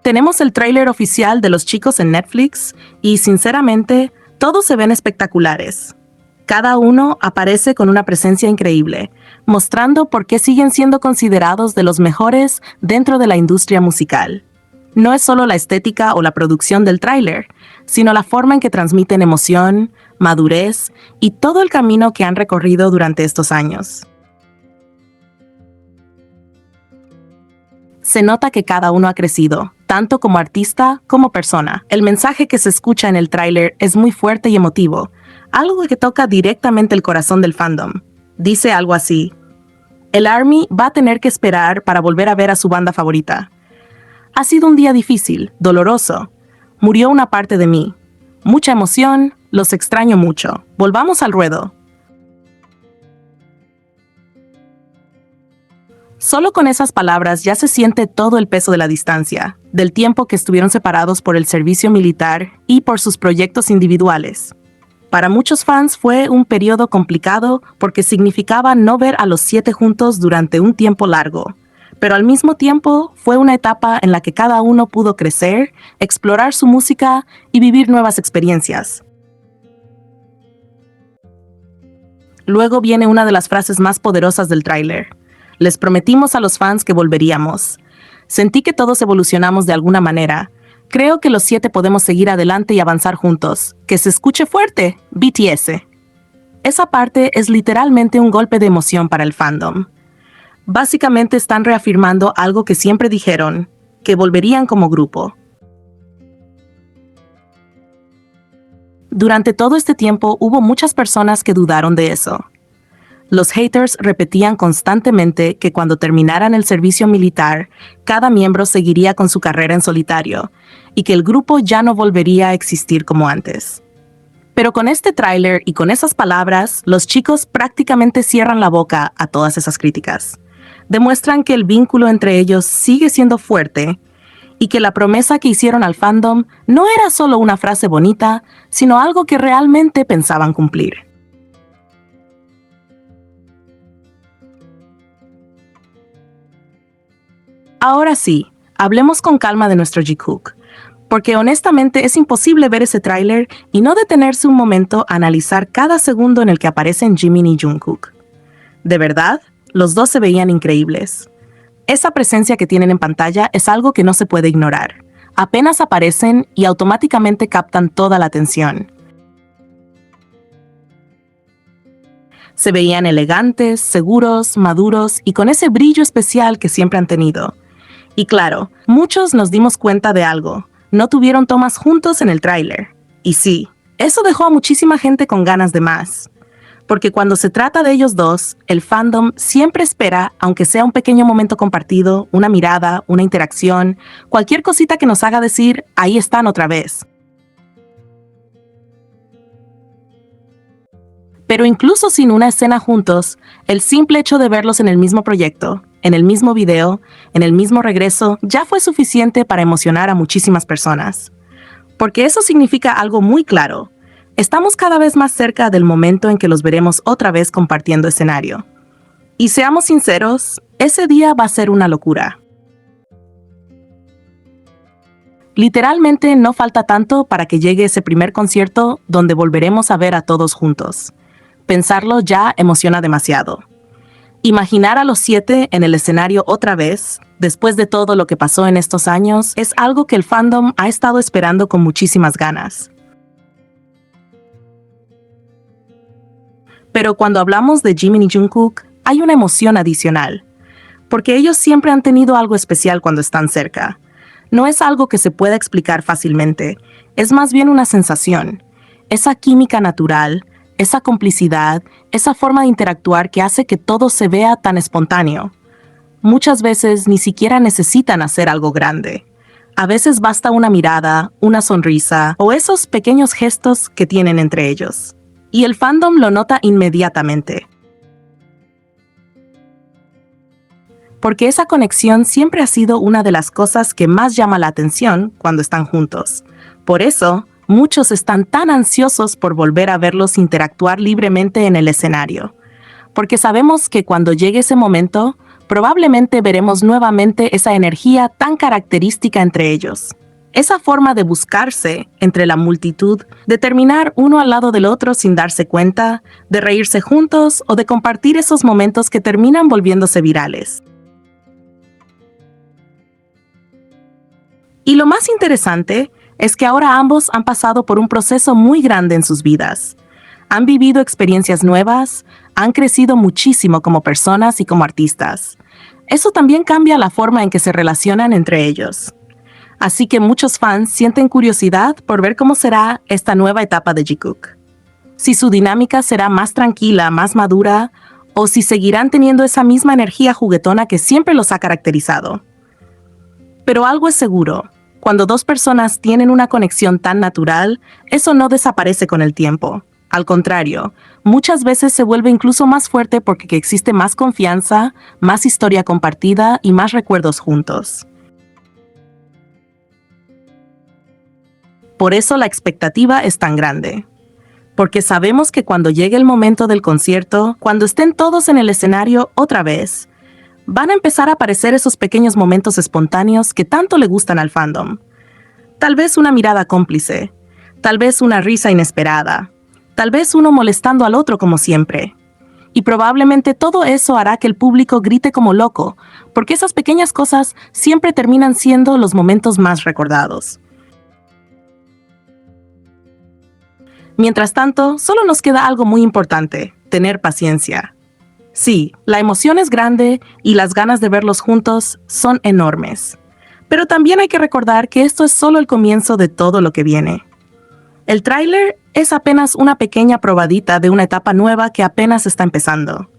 Tenemos el tráiler oficial de los chicos en Netflix y, sinceramente, todos se ven espectaculares. Cada uno aparece con una presencia increíble, mostrando por qué siguen siendo considerados de los mejores dentro de la industria musical. No es solo la estética o la producción del tráiler, sino la forma en que transmiten emoción, madurez y todo el camino que han recorrido durante estos años. Se nota que cada uno ha crecido, tanto como artista como persona. El mensaje que se escucha en el tráiler es muy fuerte y emotivo, algo que toca directamente el corazón del fandom. Dice algo así: el ARMY va a tener que esperar para volver a ver a su banda favorita. Ha sido un día difícil, doloroso. Murió una parte de mí. Mucha emoción, los extraño mucho. Volvamos al ruedo. Solo con esas palabras ya se siente todo el peso de la distancia, del tiempo que estuvieron separados por el servicio militar y por sus proyectos individuales. Para muchos fans fue un periodo complicado porque significaba no ver a los 7 juntos durante un tiempo largo, pero al mismo tiempo fue una etapa en la que cada uno pudo crecer, explorar su música y vivir nuevas experiencias. Luego viene una de las frases más poderosas del tráiler. Les prometimos a los fans que volveríamos. Sentí que todos evolucionamos de alguna manera. Creo que los 7 podemos seguir adelante y avanzar juntos. Que se escuche fuerte, BTS. Esa parte es literalmente un golpe de emoción para el fandom. Básicamente están reafirmando algo que siempre dijeron, que volverían como grupo. Durante todo este tiempo hubo muchas personas que dudaron de eso. Los haters repetían constantemente que cuando terminaran el servicio militar, cada miembro seguiría con su carrera en solitario y que el grupo ya no volvería a existir como antes. Pero con este tráiler y con esas palabras, los chicos prácticamente cierran la boca a todas esas críticas. Demuestran que el vínculo entre ellos sigue siendo fuerte y que la promesa que hicieron al fandom no era solo una frase bonita, sino algo que realmente pensaban cumplir. Ahora sí, hablemos con calma de nuestro Jikook, porque honestamente es imposible ver ese tráiler y no detenerse un momento a analizar cada segundo en el que aparecen Jimin y Jungkook. De verdad, los dos se veían increíbles. Esa presencia que tienen en pantalla es algo que no se puede ignorar. Apenas aparecen y automáticamente captan toda la atención. Se veían elegantes, seguros, maduros y con ese brillo especial que siempre han tenido. Y claro, muchos nos dimos cuenta de algo. No tuvieron tomas juntos en el tráiler. Y sí, eso dejó a muchísima gente con ganas de más. Porque cuando se trata de ellos dos, el fandom siempre espera, aunque sea un pequeño momento compartido, una mirada, una interacción, cualquier cosita que nos haga decir, ahí están otra vez. Pero incluso sin una escena juntos, el simple hecho de verlos en el mismo proyecto, en el mismo video, en el mismo regreso, ya fue suficiente para emocionar a muchísimas personas. Porque eso significa algo muy claro. Estamos cada vez más cerca del momento en que los veremos otra vez compartiendo escenario. Y seamos sinceros, ese día va a ser una locura. Literalmente no falta tanto para que llegue ese primer concierto donde volveremos a ver a todos juntos. Pensarlo ya emociona demasiado. Imaginar a los 7 en el escenario otra vez, después de todo lo que pasó en estos años, es algo que el fandom ha estado esperando con muchísimas ganas. Pero cuando hablamos de Jimin y Jungkook, hay una emoción adicional, porque ellos siempre han tenido algo especial cuando están cerca. No es algo que se pueda explicar fácilmente, es más bien una sensación, esa química natural, esa complicidad, esa forma de interactuar que hace que todo se vea tan espontáneo. Muchas veces ni siquiera necesitan hacer algo grande. A veces basta una mirada, una sonrisa o esos pequeños gestos que tienen entre ellos. Y el fandom lo nota inmediatamente. Porque esa conexión siempre ha sido una de las cosas que más llama la atención cuando están juntos. Por eso, muchos están tan ansiosos por volver a verlos interactuar libremente en el escenario. Porque sabemos que cuando llegue ese momento, probablemente veremos nuevamente esa energía tan característica entre ellos. Esa forma de buscarse entre la multitud, de terminar uno al lado del otro sin darse cuenta, de reírse juntos o de compartir esos momentos que terminan volviéndose virales. Y lo más interesante es que ahora ambos han pasado por un proceso muy grande en sus vidas. Han vivido experiencias nuevas, han crecido muchísimo como personas y como artistas. Eso también cambia la forma en que se relacionan entre ellos. Así que muchos fans sienten curiosidad por ver cómo será esta nueva etapa de Jikook. Si su dinámica será más tranquila, más madura, o si seguirán teniendo esa misma energía juguetona que siempre los ha caracterizado. Pero algo es seguro, cuando dos personas tienen una conexión tan natural, eso no desaparece con el tiempo. Al contrario, muchas veces se vuelve incluso más fuerte porque existe más confianza, más historia compartida y más recuerdos juntos. Por eso la expectativa es tan grande. Porque sabemos que cuando llegue el momento del concierto, cuando estén todos en el escenario otra vez, van a empezar a aparecer esos pequeños momentos espontáneos que tanto le gustan al fandom. Tal vez una mirada cómplice, tal vez una risa inesperada, tal vez uno molestando al otro como siempre. Y probablemente todo eso hará que el público grite como loco, porque esas pequeñas cosas siempre terminan siendo los momentos más recordados. Mientras tanto, solo nos queda algo muy importante: tener paciencia. Sí, la emoción es grande y las ganas de verlos juntos son enormes. Pero también hay que recordar que esto es solo el comienzo de todo lo que viene. El tráiler es apenas una pequeña probadita de una etapa nueva que apenas está empezando.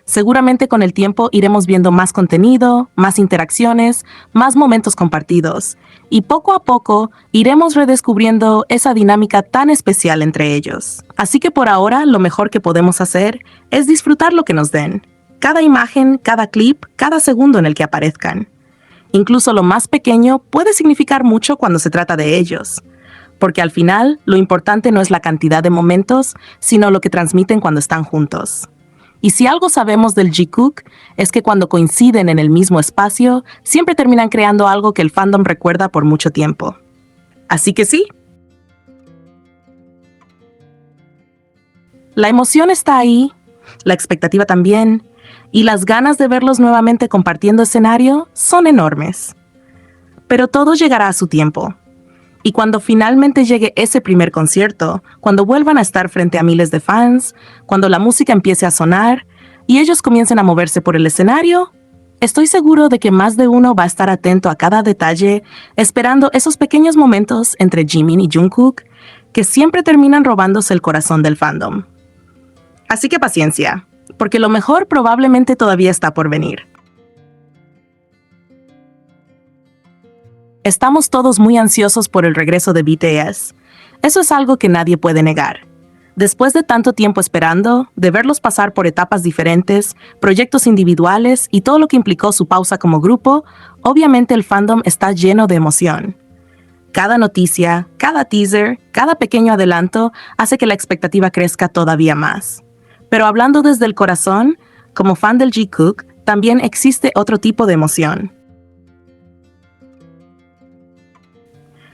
Seguramente con el tiempo iremos viendo más contenido, más interacciones, más momentos compartidos, y poco a poco iremos redescubriendo esa dinámica tan especial entre ellos. Así que por ahora lo mejor que podemos hacer es disfrutar lo que nos den. Cada imagen, cada clip, cada segundo en el que aparezcan. Incluso lo más pequeño puede significar mucho cuando se trata de ellos. Porque al final, lo importante no es la cantidad de momentos, sino lo que transmiten cuando están juntos. Y si algo sabemos del Jikook, es que cuando coinciden en el mismo espacio, siempre terminan creando algo que el fandom recuerda por mucho tiempo. Así que sí. La emoción está ahí, la expectativa también, y las ganas de verlos nuevamente compartiendo escenario son enormes. Pero todo llegará a su tiempo. Y cuando finalmente llegue ese primer concierto, cuando vuelvan a estar frente a miles de fans, cuando la música empiece a sonar y ellos comiencen a moverse por el escenario, estoy seguro de que más de uno va a estar atento a cada detalle, esperando esos pequeños momentos entre Jimin y Jungkook que siempre terminan robándose el corazón del fandom. Así que paciencia, porque lo mejor probablemente todavía está por venir. Estamos todos muy ansiosos por el regreso de BTS. Eso es algo que nadie puede negar. Después de tanto tiempo esperando, de verlos pasar por etapas diferentes, proyectos individuales y todo lo que implicó su pausa como grupo, obviamente el fandom está lleno de emoción. Cada noticia, cada teaser, cada pequeño adelanto hace que la expectativa crezca todavía más. Pero hablando desde el corazón, como fan del Jikook, también existe otro tipo de emoción.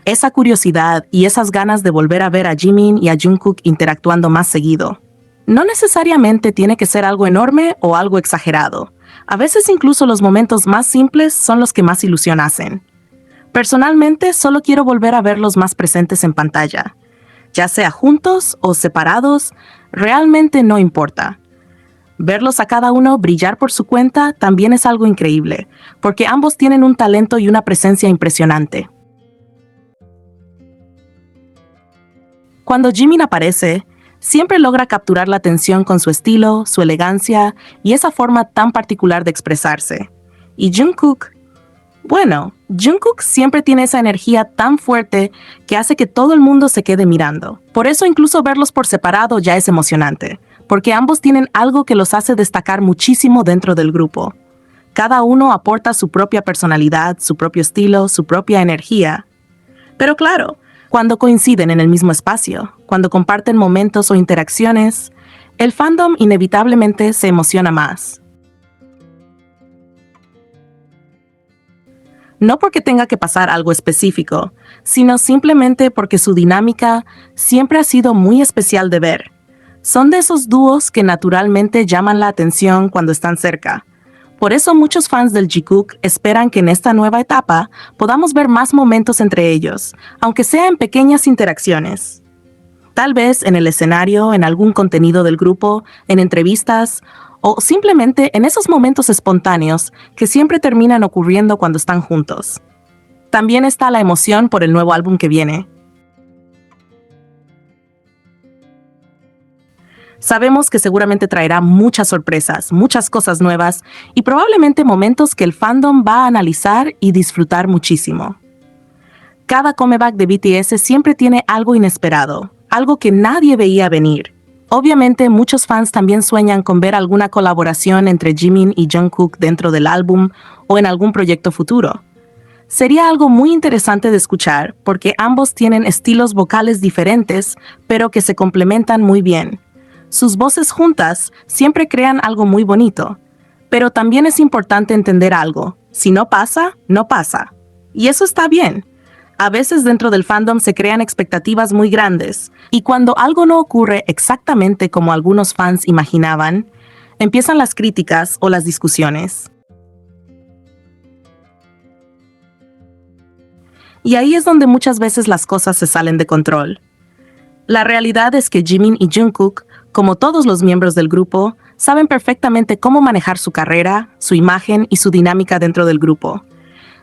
Esa curiosidad y esas ganas de volver a ver a Jimin y a Jungkook interactuando más seguido. No necesariamente tiene que ser algo enorme o algo exagerado. A veces incluso los momentos más simples son los que más ilusión hacen. Personalmente, solo quiero volver a verlos más presentes en pantalla. Ya sea juntos o separados, realmente no importa. Verlos a cada uno brillar por su cuenta también es algo increíble, porque ambos tienen un talento y una presencia impresionante. Cuando Jimin aparece, siempre logra capturar la atención con su estilo, su elegancia y esa forma tan particular de expresarse. Y Jungkook, Jungkook siempre tiene esa energía tan fuerte que hace que todo el mundo se quede mirando. Por eso incluso verlos por separado ya es emocionante, porque ambos tienen algo que los hace destacar muchísimo dentro del grupo. Cada uno aporta su propia personalidad, su propio estilo, su propia energía. Pero claro, cuando coinciden en el mismo espacio, cuando comparten momentos o interacciones, el fandom inevitablemente se emociona más. No porque tenga que pasar algo específico, sino simplemente porque su dinámica siempre ha sido muy especial de ver. Son de esos dúos que naturalmente llaman la atención cuando están cerca. Por eso muchos fans del Jikook esperan que en esta nueva etapa podamos ver más momentos entre ellos, aunque sea en pequeñas interacciones. Tal vez en el escenario, en algún contenido del grupo, en entrevistas, o simplemente en esos momentos espontáneos que siempre terminan ocurriendo cuando están juntos. También está la emoción por el nuevo álbum que viene. Sabemos que seguramente traerá muchas sorpresas, muchas cosas nuevas y probablemente momentos que el fandom va a analizar y disfrutar muchísimo. Cada comeback de BTS siempre tiene algo inesperado, algo que nadie veía venir. Obviamente, muchos fans también sueñan con ver alguna colaboración entre Jimin y Jungkook dentro del álbum o en algún proyecto futuro. Sería algo muy interesante de escuchar porque ambos tienen estilos vocales diferentes, pero que se complementan muy bien. Sus voces juntas siempre crean algo muy bonito. Pero también es importante entender algo. Si no pasa, no pasa. Y eso está bien. A veces dentro del fandom se crean expectativas muy grandes, y cuando algo no ocurre exactamente como algunos fans imaginaban, empiezan las críticas o las discusiones. Y ahí es donde muchas veces las cosas se salen de control. La realidad es que Jimin y Jungkook, como todos los miembros del grupo, saben perfectamente cómo manejar su carrera, su imagen y su dinámica dentro del grupo.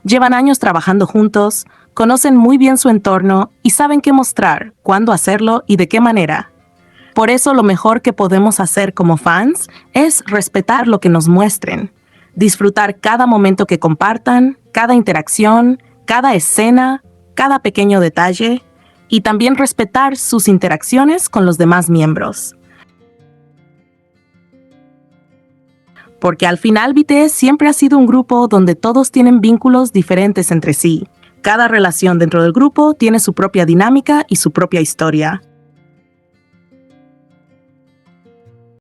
Llevan años trabajando juntos, conocen muy bien su entorno y saben qué mostrar, cuándo hacerlo y de qué manera. Por eso lo mejor que podemos hacer como fans es respetar lo que nos muestren, disfrutar cada momento que compartan, cada interacción, cada escena, cada pequeño detalle, y también respetar sus interacciones con los demás miembros. Porque al final BTS siempre ha sido un grupo donde todos tienen vínculos diferentes entre sí. Cada relación dentro del grupo tiene su propia dinámica y su propia historia.